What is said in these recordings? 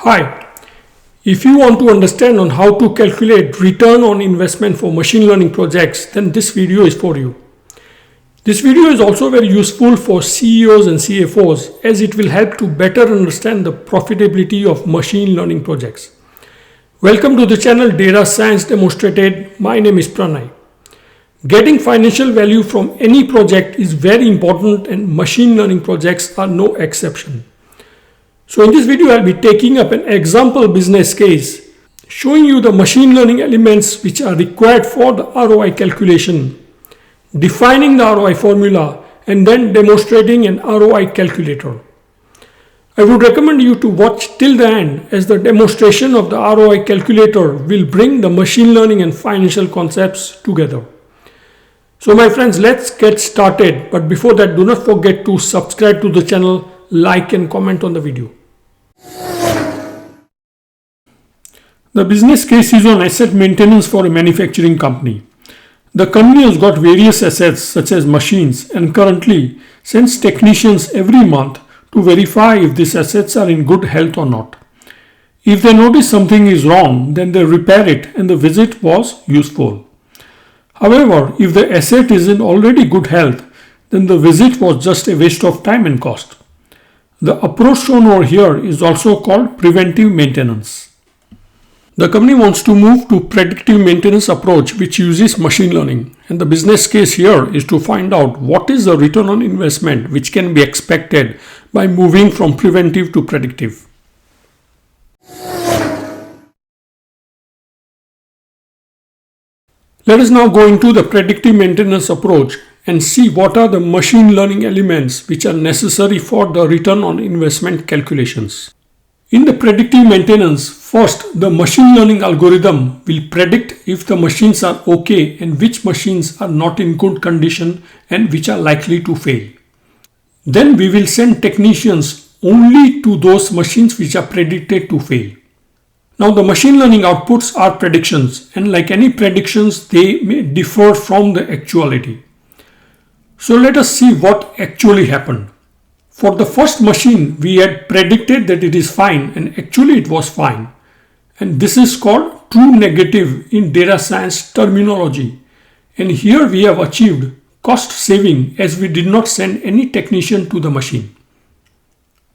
Hi, if you want to understand on how to calculate return on investment for machine learning projects, then this video is for you. This video is also very useful for CEOs and CFOs as it will help to better understand the profitability of machine learning projects. Welcome to the channel Data Science Demonstrated. My name is Pranay. Getting financial value from any project is very important and machine learning projects are no exception. So in this video, I'll be taking up an example business case, showing you the machine learning elements which are required for the ROI calculation, defining the ROI formula, and then demonstrating an ROI calculator. I would recommend you to watch till the end as the demonstration of the ROI calculator will bring the machine learning and financial concepts together. So my friends, let's get started. But before that, do not forget to subscribe to the channel, like and comment on the video. The business case is on asset maintenance for a manufacturing company. The company has got various assets such as machines and currently sends technicians every month to verify if these assets are in good health or not. If they notice something is wrong, then they repair it and the visit was useful. However, if the asset is in already good health, then the visit was just a waste of time and cost. The approach shown over here is also called preventive maintenance. The company wants to move to predictive maintenance approach which uses machine learning, and the business case here is to find out what is the return on investment which can be expected by moving from preventive to predictive. Let us now go into the predictive maintenance approach and see what are the machine learning elements which are necessary for the return on investment calculations. In the predictive maintenance, first the machine learning algorithm will predict if the machines are okay and which machines are not in good condition and which are likely to fail. Then we will send technicians only to those machines which are predicted to fail. Now the machine learning outputs are predictions, and like any predictions they may differ from the actuality. So let us see what actually happened. For the first machine, we had predicted that it is fine and actually it was fine. And this is called true negative in data science terminology. And here we have achieved cost saving as we did not send any technician to the machine.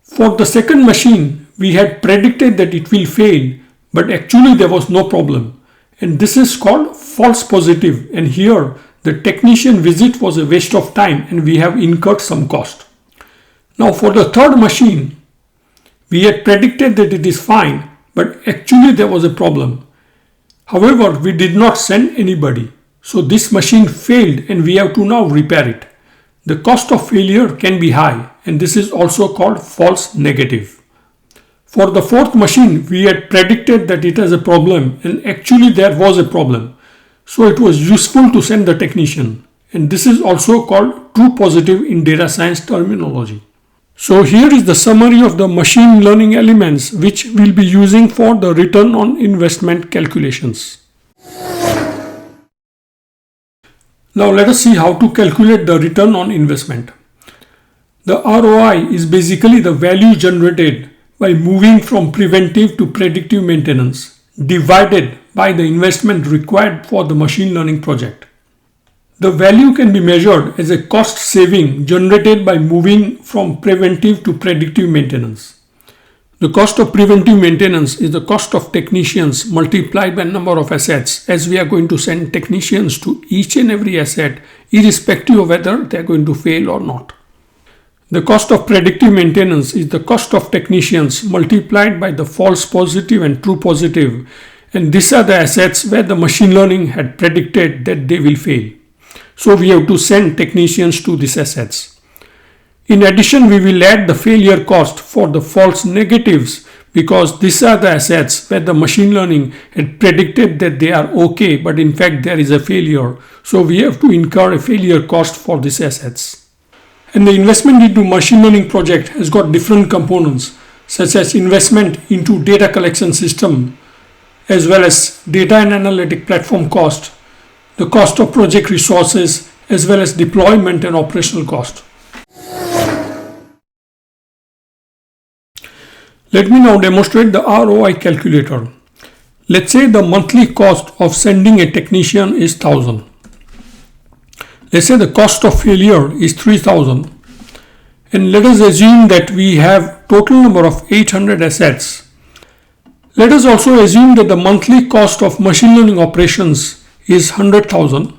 For the second machine, we had predicted that it will fail, but actually there was no problem. And this is called false positive. And here the technician visit was a waste of time and we have incurred some cost. Now for the third machine, we had predicted that it is fine, but actually there was a problem. However, we did not send anybody. So this machine failed and we have to now repair it. The cost of failure can be high and this is also called false negative. For the fourth machine, we had predicted that it has a problem and actually there was a problem. So it was useful to send the technician, and this is also called true positive in data science terminology. So here is the summary of the machine learning elements which we'll be using for the return on investment calculations. Now let us see how to calculate the return on investment. The ROI is basically the value generated by moving from preventive to predictive maintenance divided by the investment required for the machine learning project. The value can be measured as a cost saving generated by moving from preventive to predictive maintenance. The cost of preventive maintenance is the cost of technicians multiplied by number of assets, as we are going to send technicians to each and every asset irrespective of whether they are going to fail or not. The cost of predictive maintenance is the cost of technicians multiplied by the false positive and true positive, and these are the assets where the machine learning had predicted that they will fail. So we have to send technicians to these assets. In addition, we will add the failure cost for the false negatives because these are the assets where the machine learning had predicted that they are okay, but in fact there is a failure. So we have to incur a failure cost for these assets. And the investment into machine learning project has got different components such as investment into data collection system as well as data and analytic platform cost, the cost of project resources as well as deployment and operational cost. Let me now demonstrate the ROI calculator. Let's say the monthly cost of sending a technician is 1000. Let's say the cost of failure is 3000. And let us assume that we have total number of 800 assets. Let us also assume that the monthly cost of machine learning operations is 100,000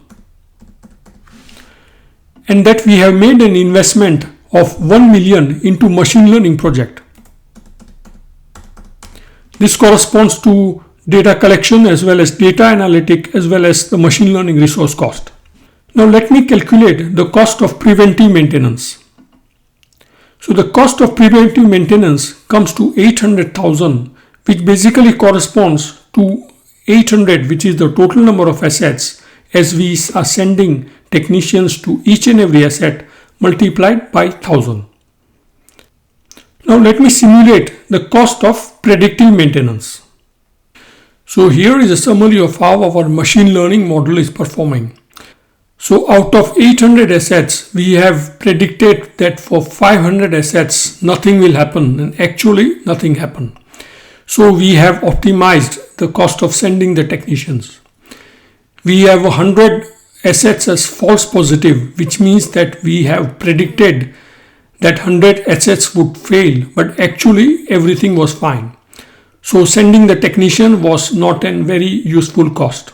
and that we have made an investment of 1 million into machine learning project. This corresponds to data collection as well as data analytic as well as the machine learning resource cost. Now let me calculate the cost of preventive maintenance. So the cost of preventive maintenance comes to 800,000, which basically corresponds to 800, which is the total number of assets, as we are sending technicians to each and every asset multiplied by 1000. Now let me simulate the cost of predictive maintenance. So here is a summary of how our machine learning model is performing. So out of 800 assets, we have predicted that for 500 assets, nothing will happen, and actually nothing happened. So we have optimized the cost of sending the technicians. We have 100 assets as false positive, which means that we have predicted that 100 assets would fail, but actually everything was fine. So sending the technician was not a very useful cost.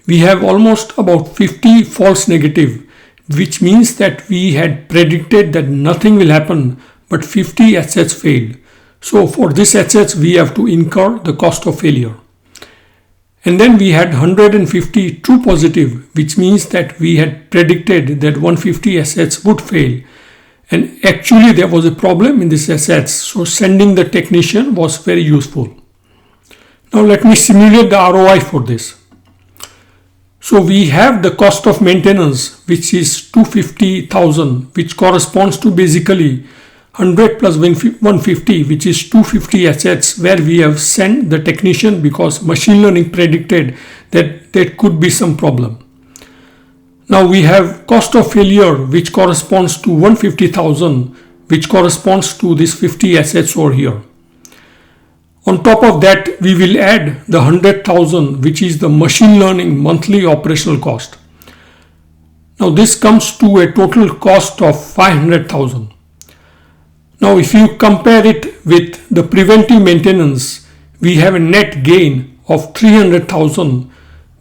We have almost about 50 false negative, which means that we had predicted that nothing will happen, but 50 assets failed. So for these assets, we have to incur the cost of failure. And then we had 150 true positive, which means that we had predicted that 150 assets would fail. And actually there was a problem in these assets. So sending the technician was very useful. Now let me simulate the ROI for this. So we have the cost of maintenance, which is 250,000, which corresponds to basically 100 plus 150, which is 250 assets where we have sent the technician because machine learning predicted that there could be some problem. Now we have cost of failure, which corresponds to 150,000, which corresponds to these 50 assets over here. On top of that, we will add the 100,000, which is the machine learning monthly operational cost. Now this comes to a total cost of 500,000. Now if you compare it with the preventive maintenance, we have a net gain of 300,000,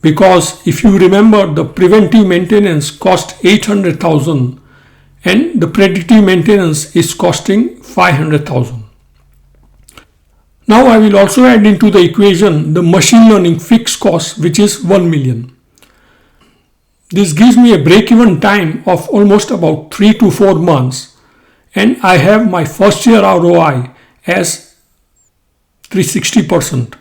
because if you remember, the preventive maintenance cost 800,000 and the predictive maintenance is costing 500,000. Now I will also add into the equation the machine learning fixed cost, which is 1 million. This gives me a break-even time of almost about 3 to 4 months, and I have my first year ROI as 360%.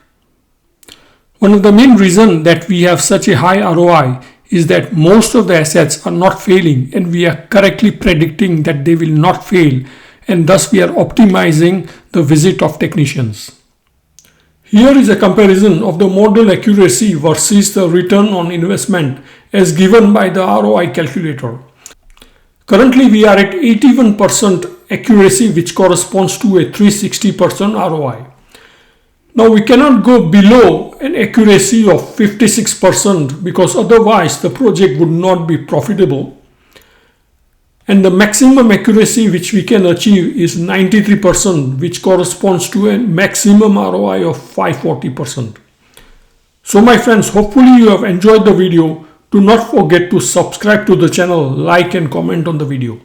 One of the main reasons that we have such a high ROI is that most of the assets are not failing, and we are correctly predicting that they will not fail, and thus we are optimizing the visit of technicians. Here is a comparison of the model accuracy versus the return on investment as given by the ROI calculator. Currently we are at 81% accuracy, which corresponds to a 360% ROI. Now we cannot go below an accuracy of 56% because otherwise the project would not be profitable. And the maximum accuracy which we can achieve is 93%, which corresponds to a maximum ROI of 540%. So my friends, hopefully you have enjoyed the video. Do not forget to subscribe to the channel, like and comment on the video.